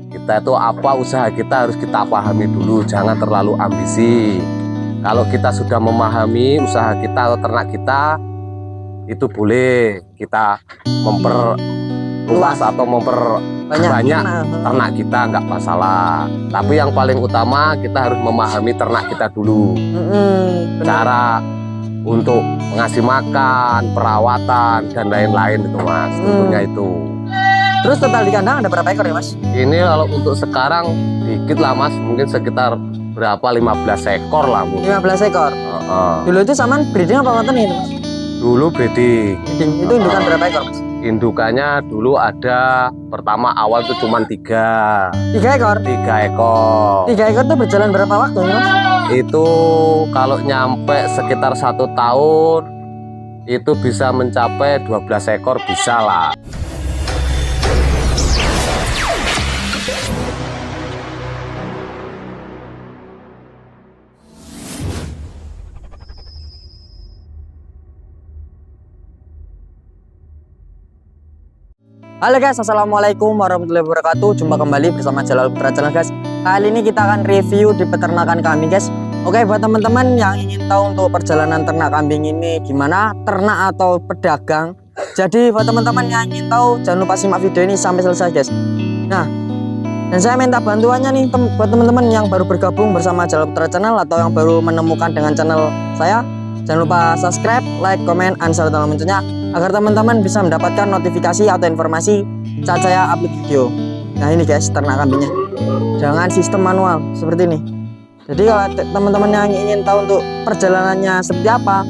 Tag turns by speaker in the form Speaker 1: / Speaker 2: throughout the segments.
Speaker 1: kita itu apa usaha kita harus kita pahami dulu, jangan terlalu ambisi. Kalau kita sudah memahami usaha kita atau ternak kita, itu boleh kita memperluas atau memperbanyak ternak kita, nggak masalah. Tapi yang paling utama kita harus memahami ternak kita dulu. Cara untuk ngasih makan, perawatan dan lain-lain itu mas, tentunya itu.
Speaker 2: Terus total di kandang ada berapa ekor ya mas?
Speaker 1: Ini kalau untuk sekarang dikit lah mas, mungkin sekitar berapa 15 ekor lah mungkin.
Speaker 2: 15 ekor. Dulu itu saman breeding apa wonten itu mas?
Speaker 1: Dulu breeding.
Speaker 2: Itu indukan berapa ekor mas?
Speaker 1: Indukannya dulu ada, pertama awal itu cuma 3
Speaker 2: ekor.
Speaker 1: 3 ekor.
Speaker 2: 3 ekor tuh berjalan berapa waktu ya mas?
Speaker 1: Itu kalau nyampe sekitar 1 tahun itu bisa mencapai 12 ekor bisa lah.
Speaker 2: Halo guys, assalamualaikum warahmatullahi wabarakatuh. Jumpa kembali bersama Jalal Putra Channel guys. Kali ini kita akan review di peternakan kambing guys. Oke, buat teman-teman yang ingin tahu untuk perjalanan ternak kambing ini gimana, ternak atau pedagang. Jadi buat teman-teman yang ingin tahu, jangan lupa simak video ini sampai selesai guys. Nah, dan saya minta bantuannya nih buat teman-teman yang baru bergabung bersama Jalal Putra Channel atau yang baru menemukan dengan channel saya. Jangan lupa subscribe, like, komen, dan share tombol loncengnya agar teman-teman bisa mendapatkan notifikasi atau informasi saat saya upload video. Nah ini guys, ternak kambingnya dengan sistem manual seperti ini. Jadi kalau teman-teman yang ingin tahu untuk perjalanannya seperti apa,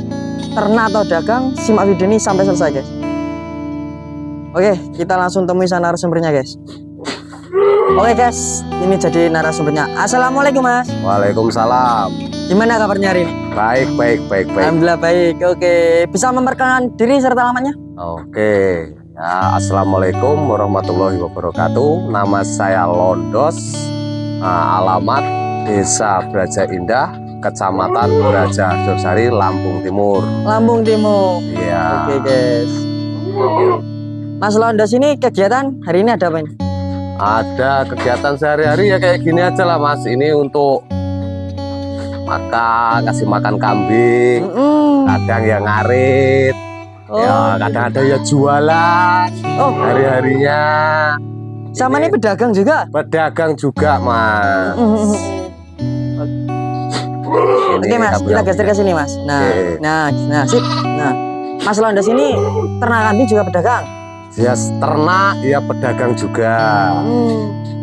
Speaker 2: ternak atau dagang, simak video ini sampai selesai guys. Oke, kita langsung temui sana narasumbernya guys. Oke guys, ini jadi narasumbernya. Assalamualaikum mas.
Speaker 1: Waalaikumsalam.
Speaker 2: Gimana kabarnya hari ini?
Speaker 1: Baik.
Speaker 2: Alhamdulillah baik. Oke, bisa memperkenalkan diri serta namanya?
Speaker 1: Oke. Ya, assalamualaikum warahmatullahi wabarakatuh. Nama saya Londos. Alamat Desa Braja Indah, Kecamatan Braja Dorsari, Lampung Timur.
Speaker 2: Lampung Timur.
Speaker 1: Iya.
Speaker 2: Oke guys. Mas Londos ini kegiatan hari ini ada apa ini?
Speaker 1: Ada kegiatan sehari-hari ya kayak gini aja lah mas. Ini untuk kasih makan kambing, kadang ya ngarit, ya kadang ada ya jualan, hari-harinya.
Speaker 2: Sama ini pedagang juga?
Speaker 1: Pedagang juga mas.
Speaker 2: Oke mas, kita geser ke sini mas. Nah, sip. Nah, Mas Londos ini ternak kambing juga pedagang?
Speaker 1: Ya ternak, ya pedagang juga.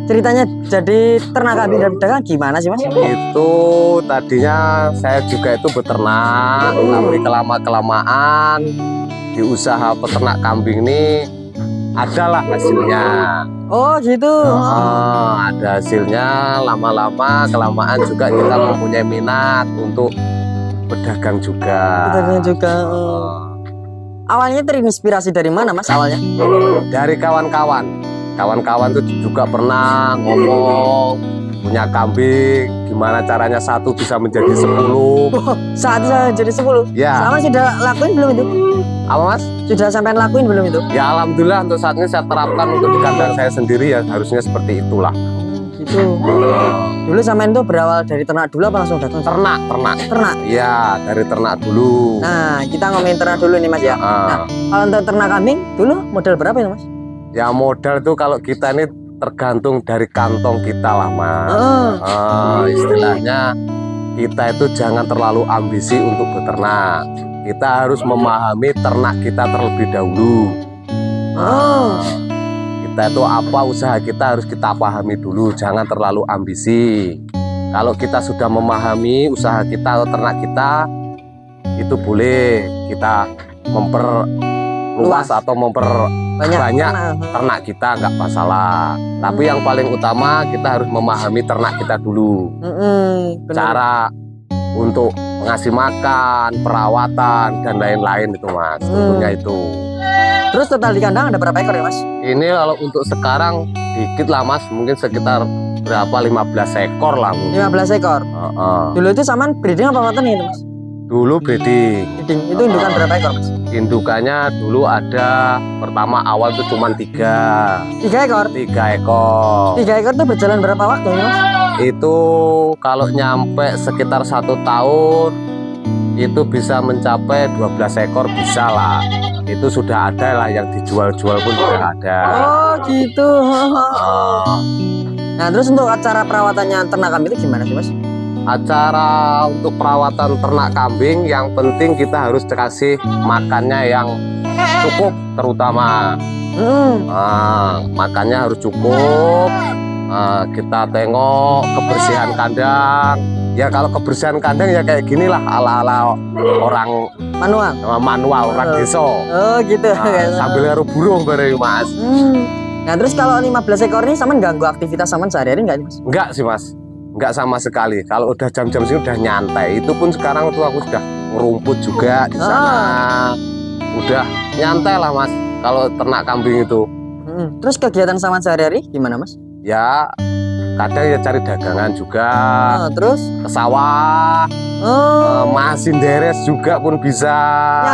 Speaker 2: Ceritanya jadi ternak kambing dan pedagang gimana sih mas?
Speaker 1: Itu tadinya saya juga itu beternak, tapi kelamaan di usaha peternak kambing ini adalah hasilnya.
Speaker 2: Oh gitu.
Speaker 1: Ada hasilnya, lama-lama kelamaan juga kita mempunyai minat untuk pedagang juga.
Speaker 2: Pedagang juga. Awalnya terinspirasi dari mana mas awalnya?
Speaker 1: Dari kawan-kawan. Kawan-kawan itu juga pernah ngomong punya kambing, gimana caranya satu bisa menjadi 10.
Speaker 2: Satu bisa jadi 10?
Speaker 1: Ya.
Speaker 2: Sama sudah lakuin belum itu?
Speaker 1: Apa mas?
Speaker 2: Sudah sampai lakuin belum itu?
Speaker 1: Ya alhamdulillah untuk saat ini saya terapkan untuk di kandang saya sendiri ya, harusnya seperti itulah.
Speaker 2: Gitu. Dulu sampean itu berawal dari ternak dulu apa langsung datang?
Speaker 1: Ternak. Iya, dari ternak dulu.
Speaker 2: Nah, kita ngomongin ternak dulu nih mas ya. Nah, kalau untuk ternak kambing dulu modal berapa itu mas?
Speaker 1: Ya modal itu kalau kita ini tergantung dari kantong kita lah mas. Istilahnya kita itu jangan terlalu ambisi untuk beternak. Kita harus memahami ternak kita terlebih dahulu. Kita itu apa usaha kita harus kita pahami dulu, jangan terlalu ambisi. Kalau kita sudah memahami usaha kita atau ternak kita, itu boleh kita memperluas atau memperbanyak ternak kita, nggak masalah. Tapi yang paling utama kita harus memahami ternak kita dulu. Cara untuk ngasih makan, perawatan dan lain-lain itu mas, tentunya itu.
Speaker 2: Terus total di kandang ada berapa ekor ya mas?
Speaker 1: Ini kalau untuk sekarang dikit lah mas, mungkin sekitar berapa 15 ekor lah mungkin.
Speaker 2: 15 ekor. Dulu itu saman breeding apa wonten itu mas?
Speaker 1: Dulu breeding.
Speaker 2: Itu indukan berapa ekor mas?
Speaker 1: Indukannya dulu ada, pertama awal itu cuma 3
Speaker 2: ekor.
Speaker 1: 3 ekor.
Speaker 2: 3 ekor tuh berjalan berapa waktu nih mas?
Speaker 1: Itu kalau nyampe sekitar 1 tahun itu bisa mencapai 12 ekor bisa lah. Itu sudah ada lah, yang dijual-jual pun sudah ada.
Speaker 2: Oh gitu.
Speaker 1: Ah,
Speaker 2: Nah terus untuk acara perawatannya ternak kambing itu gimana sih mas?
Speaker 1: acara untuk perawatan ternak kambing yang penting kita harus dikasih makannya yang cukup, terutama makannya harus cukup. Kita tengok kebersihan kandang ya. Kalau kebersihan kandang ya kayak gini lah, ala-ala orang manual orang desa.
Speaker 2: Oh gitu.
Speaker 1: Sambil ngaruh burung bareng mas.
Speaker 2: Nah terus kalau 15 ekor ini sama ganggu aktivitas sama sehari-hari nggak mas?
Speaker 1: Enggak sih mas, enggak sama sekali. Kalau udah jam-jam sini udah nyantai. Itu pun sekarang tuh aku sudah ngerumput juga di sana. Udah nyantai lah mas kalau ternak kambing itu.
Speaker 2: Terus kegiatan sama sehari-hari gimana mas?
Speaker 1: Ya kadang ya cari dagangan juga,
Speaker 2: terus
Speaker 1: ke sawah, masin deres juga pun bisa.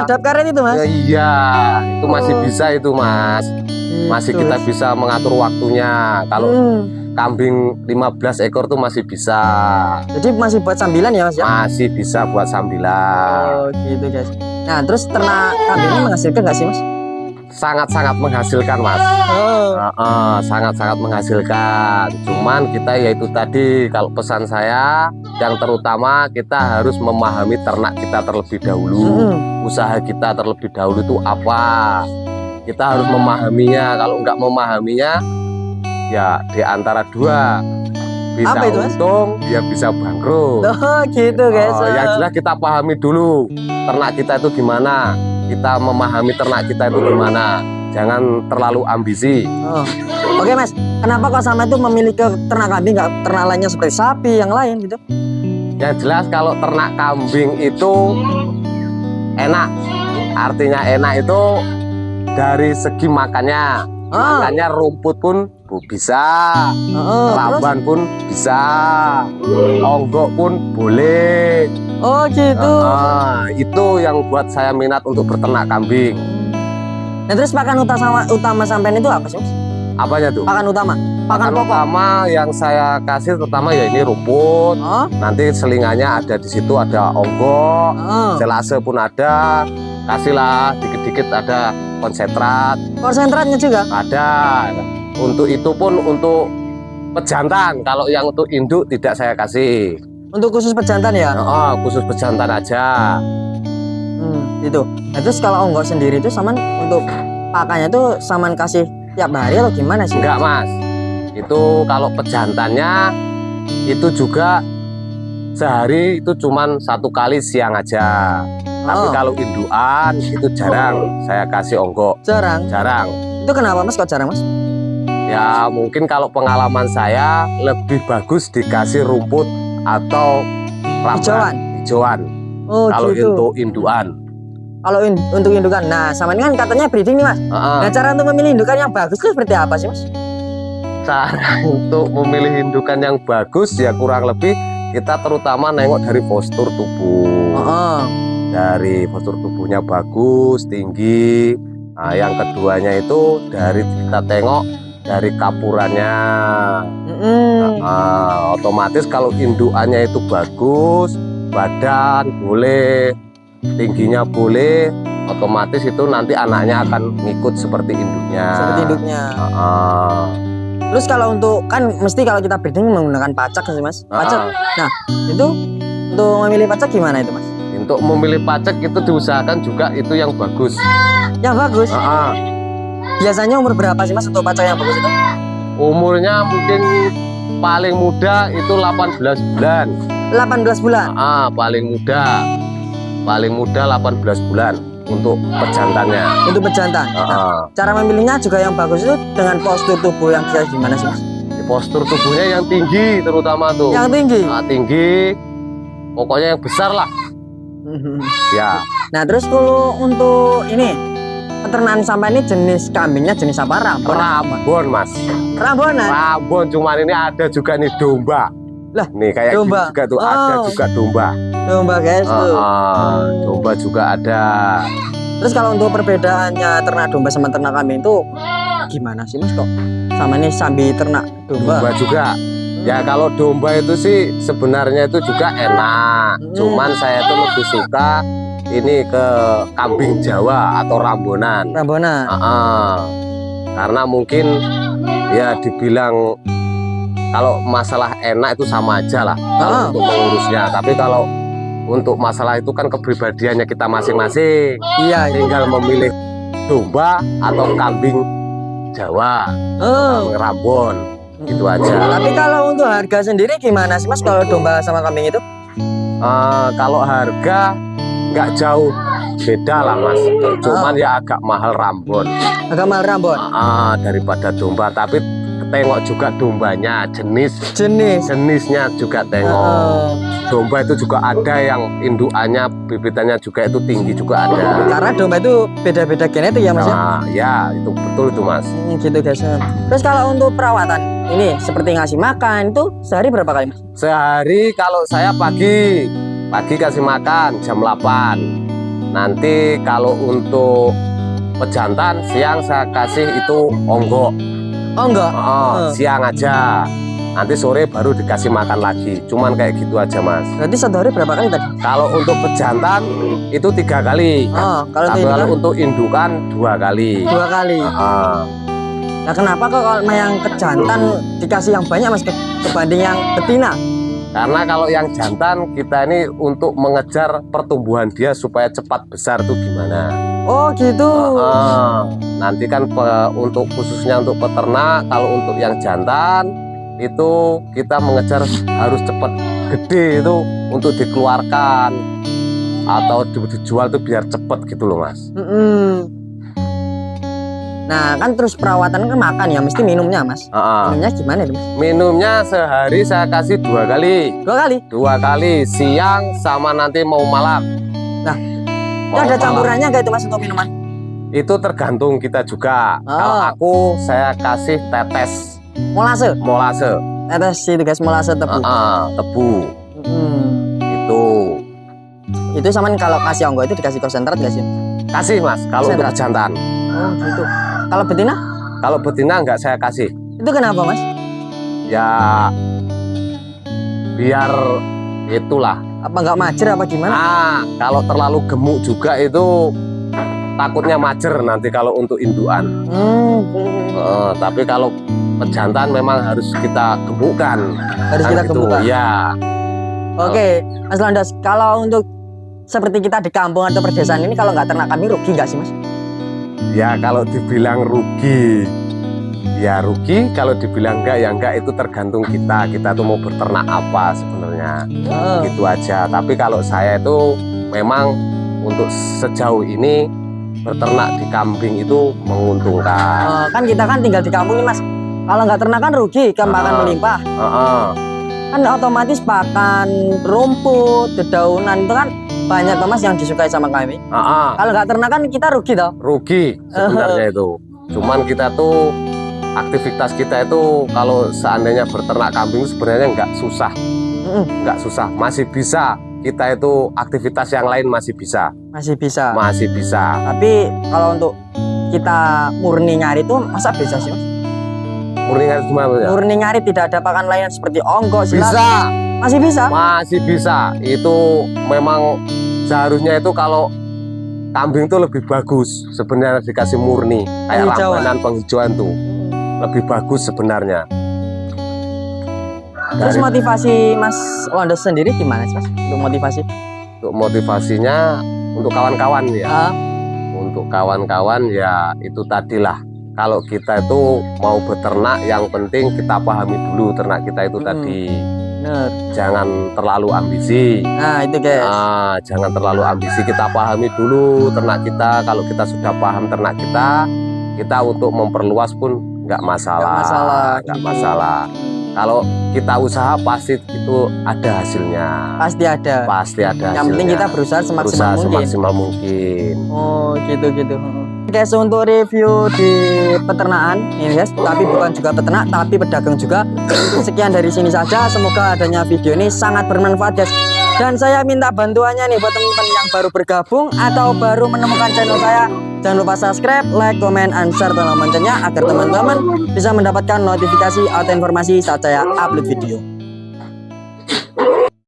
Speaker 2: Nyadap karet itu mas?
Speaker 1: Ya, iya itu masih bisa itu mas. Masih kita bisa mengatur waktunya. Kalau kambing 15 ekor tuh masih bisa.
Speaker 2: Jadi masih buat sambilan ya mas ya?
Speaker 1: Masih bisa buat sambilan.
Speaker 2: Oh gitu guys. Nah terus ternak kambing ini menghasilkan nggak sih mas?
Speaker 1: Sangat-sangat menghasilkan mas. Sangat-sangat menghasilkan. Cuman kita yaitu tadi, kalau pesan saya yang terutama kita harus memahami ternak kita terlebih dahulu. Usaha kita terlebih dahulu itu apa, kita harus memahaminya. Kalau nggak memahaminya ya di antara dua, bisa
Speaker 2: apa itu,
Speaker 1: untung ya bisa bangkrut.
Speaker 2: Oh gitu guys.
Speaker 1: Yang jelas kita pahami dulu ternak kita itu gimana, kita memahami ternak kita itu gimana, jangan terlalu ambisi.
Speaker 2: Oke mas, kenapa kok sama itu memilih ke ternak kambing nggak ternak lainnya seperti sapi yang lain gitu?
Speaker 1: Yang jelas kalau ternak kambing itu enak, artinya enak itu dari segi makannya. Makannya rumput pun bisa, laban pun bisa, onggok pun boleh.
Speaker 2: Oh gitu.
Speaker 1: Itu yang buat saya minat untuk berternak kambing.
Speaker 2: Nah terus pakan utama sampean itu apa sih mas?
Speaker 1: Apanya tuh?
Speaker 2: Pakan utama.
Speaker 1: Pakan utama yang saya kasih pertama ya ini rumput. Nanti selingannya ada di situ, ada onggok, selase pun ada. Kasihlah dikit-dikit, ada konsentrat.
Speaker 2: Konsentratnya juga
Speaker 1: ada. Untuk itu pun untuk pejantan. Kalau yang untuk induk tidak saya kasih.
Speaker 2: Untuk khusus pejantan ya?
Speaker 1: Khusus pejantan aja.
Speaker 2: Itu. Nah, terus kalau onggok sendiri itu saman untuk pakannya itu saman kasih tiap hari atau gimana sih?
Speaker 1: Enggak mas. Itu kalau pejantannya itu juga sehari itu cuman 1 kali siang aja. Tapi kalau indukan itu jarang saya kasih onggok.
Speaker 2: Jarang?
Speaker 1: Jarang.
Speaker 2: Itu kenapa mas kok jarang mas?
Speaker 1: Ya mungkin kalau pengalaman saya lebih bagus dikasih rumput atau hijauan.
Speaker 2: Oh
Speaker 1: kalau
Speaker 2: gitu.
Speaker 1: untuk indukan.
Speaker 2: Kalau untuk indukan, nah sama ini kan katanya breeding nih mas. Nah cara untuk memilih indukan yang bagus itu seperti apa sih mas?
Speaker 1: Cara untuk memilih indukan yang bagus ya kurang lebih kita terutama nengok dari postur tubuh. Dari postur tubuhnya bagus, tinggi. Nah, yang keduanya itu dari kita tengok dari kapurannya. Otomatis kalau indukannya itu bagus, badan boleh, tingginya boleh, otomatis itu nanti anaknya akan ngikut seperti induknya.
Speaker 2: Seperti induknya. Terus kalau untuk kan mesti kalau kita breeding menggunakan pacak sih mas. Pacak. Nah itu untuk memilih pacak gimana itu mas?
Speaker 1: Untuk memilih pacak itu diusahakan juga itu yang bagus.
Speaker 2: Yang bagus? Biasanya umur berapa sih mas untuk pacak yang bagus itu?
Speaker 1: Umurnya mungkin paling muda itu 18 bulan.
Speaker 2: 18 bulan?
Speaker 1: Paling muda 18 bulan untuk pejantannya.
Speaker 2: Untuk pejantan? Cara memilihnya juga yang bagus itu dengan postur tubuh yang kayak gimana sih mas?
Speaker 1: Postur tubuhnya yang tinggi terutama tuh.
Speaker 2: Yang tinggi?
Speaker 1: Tinggi, pokoknya yang besar lah. Ya.
Speaker 2: Nah terus kalau untuk ini peternakan sampai ini jenis kambingnya jenis apa?
Speaker 1: Rabon mas.
Speaker 2: Rabonan? Rabon,
Speaker 1: cuman ini ada juga nih domba.
Speaker 2: Lah
Speaker 1: nih kayak
Speaker 2: domba
Speaker 1: juga tuh ada juga domba.
Speaker 2: Domba guys tuh.
Speaker 1: Domba juga ada.
Speaker 2: Terus kalau untuk perbedaannya ternak domba sama ternak kambing itu gimana sih Mas kok? Sama nih sambil ternak domba.
Speaker 1: Domba juga. Ya kalau domba itu sih sebenarnya itu juga enak. Cuman saya tuh lebih suka ini ke kambing Jawa atau Rambonan.
Speaker 2: Rambonan.
Speaker 1: Karena mungkin ya dibilang kalau masalah enak itu sama aja lah kalau untuk mengurusnya. Tapi kalau untuk masalah itu kan kepribadiannya kita masing-masing.
Speaker 2: Iya,
Speaker 1: Tinggal memilih domba atau kambing Jawa, kambing Rambon, gitu aja.
Speaker 2: Tapi kalau untuk harga sendiri gimana sih Mas kalau domba sama kambing itu?
Speaker 1: Kalau harga nggak jauh beda lah Mas. Cuman ya agak mahal Rambon.
Speaker 2: Agak mahal Rambon.
Speaker 1: Daripada domba. Tapi tengok juga dombanya, jenisnya juga tengok. Domba itu juga ada yang indukannya, bibitannya juga itu tinggi juga ada.
Speaker 2: Karena domba itu beda-beda genetik ya Mas ya?
Speaker 1: Ya itu betul itu Mas.
Speaker 2: Gitu guys. Terus kalau untuk perawatan ini seperti ngasih makan itu sehari berapa kali Mas?
Speaker 1: Sehari kalau saya pagi kasih makan jam 8. Nanti kalau untuk pejantan siang saya kasih itu onggok.
Speaker 2: Oh enggak?
Speaker 1: Siang aja. Nanti sore baru dikasih makan lagi. Cuman kayak gitu aja Mas.
Speaker 2: Berarti satu hari berapa kali tadi?
Speaker 1: Kalau untuk pejantan itu 3 kali. Kalau untuk indukan 2 kali.
Speaker 2: 2 kali. Nah kenapa kok kalau yang kejantan dikasih yang banyak Mas dibanding yang betina?
Speaker 1: Karena kalau yang jantan kita ini untuk mengejar pertumbuhan dia supaya cepat besar tuh gimana?
Speaker 2: Oh gitu.
Speaker 1: Nanti kan untuk khususnya untuk peternak, kalau untuk yang jantan itu kita mengejar harus cepat gede itu untuk dikeluarkan atau dijual tuh biar cepet gitu loh Mas.
Speaker 2: Nah kan terus perawatan kan makan ya, mesti minumnya Mas. Minumnya gimana nih Mas?
Speaker 1: Minumnya sehari saya kasih 2 kali.
Speaker 2: 2 kali?
Speaker 1: 2 kali, siang sama nanti mau malam.
Speaker 2: Nah itu ada campurannya nggak itu Mas untuk minuman?
Speaker 1: Itu tergantung kita juga. Kalau aku saya kasih tetes molase.
Speaker 2: Tetes itu guys, molase tebu.
Speaker 1: Tebu. Itu
Speaker 2: sama kalau kasih onggo itu dikasih konsentrat nggak sih?
Speaker 1: Kasih Mas kalau untuk jantan.
Speaker 2: Oh gitu. Kalau betina?
Speaker 1: Kalau betina nggak saya kasih.
Speaker 2: Itu kenapa Mas?
Speaker 1: Ya biar itulah.
Speaker 2: Apa nggak majer apa gimana?
Speaker 1: Kalau terlalu gemuk juga itu takutnya majer nanti kalau untuk indukan. Tapi kalau pejantan memang harus kita gemukkan.
Speaker 2: Harus kita gemukkan.
Speaker 1: Ya.
Speaker 2: Oke, Mas Landas. Kalau untuk seperti kita di kampung atau perdesaan ini kalau nggak ternak kambing rugi nggak sih Mas?
Speaker 1: Ya kalau dibilang rugi, ya rugi. Kalau dibilang enggak, ya enggak. Itu tergantung kita tuh mau berternak apa sebenarnya. Gitu aja. Tapi kalau saya itu memang untuk sejauh ini berternak di kambing itu menguntungkan.
Speaker 2: Kan kita kan tinggal di kampung nih Mas. Kalau nggak ternak kan rugi, kan makan melimpah. Kan otomatis pakan rumput, dedaunan itu kan banyak Mas yang disukai sama kami. Kalau nggak ternak kan kita rugi toh.
Speaker 1: Rugi sebenarnya itu. Cuman kita tuh aktivitas kita itu kalau seandainya berternak kambing sebenarnya nggak susah, masih bisa. Kita itu aktivitas yang lain masih bisa.
Speaker 2: Tapi kalau untuk kita murni nyari itu masa bisa sih Mas?
Speaker 1: Murni nyari gimana ya?
Speaker 2: Murni nyari tidak ada pakan lain seperti onggo, silat.
Speaker 1: Bisa.
Speaker 2: Masih bisa?
Speaker 1: Masih bisa. Itu memang seharusnya itu kalau kambing itu lebih bagus sebenarnya dikasih murni kayak Rambonan penghijauan tuh lebih bagus sebenarnya.
Speaker 2: Terus motivasi Mas Landas sendiri gimana sih Mas? Untuk motivasi?
Speaker 1: Untuk motivasinya untuk kawan-kawan ya. Untuk kawan-kawan ya itu tadilah. Kalau kita itu mau beternak yang penting kita pahami dulu ternak kita itu tadi.
Speaker 2: Bener.
Speaker 1: Jangan terlalu ambisi.
Speaker 2: Nah itu guys.
Speaker 1: Jangan terlalu ambisi, kita pahami dulu ternak kita. Kalau kita sudah paham ternak kita untuk memperluas pun nggak masalah. Nggak masalah. Kalau kita usaha pasti itu ada hasilnya.
Speaker 2: Pasti ada hasilnya. Yang penting kita berusaha semaksimal mungkin. Oh gitu. Guys, untuk review di peternakan ini guys, tapi bukan juga peternak tapi pedagang juga. Sekian dari sini saja. Semoga adanya video ini sangat bermanfaat guys. Dan saya minta bantuannya nih buat teman-teman yang baru bergabung atau baru menemukan channel saya. Jangan lupa subscribe, like, comment, and share tolong loncengnya agar teman-teman bisa mendapatkan notifikasi atau informasi saat saya upload video.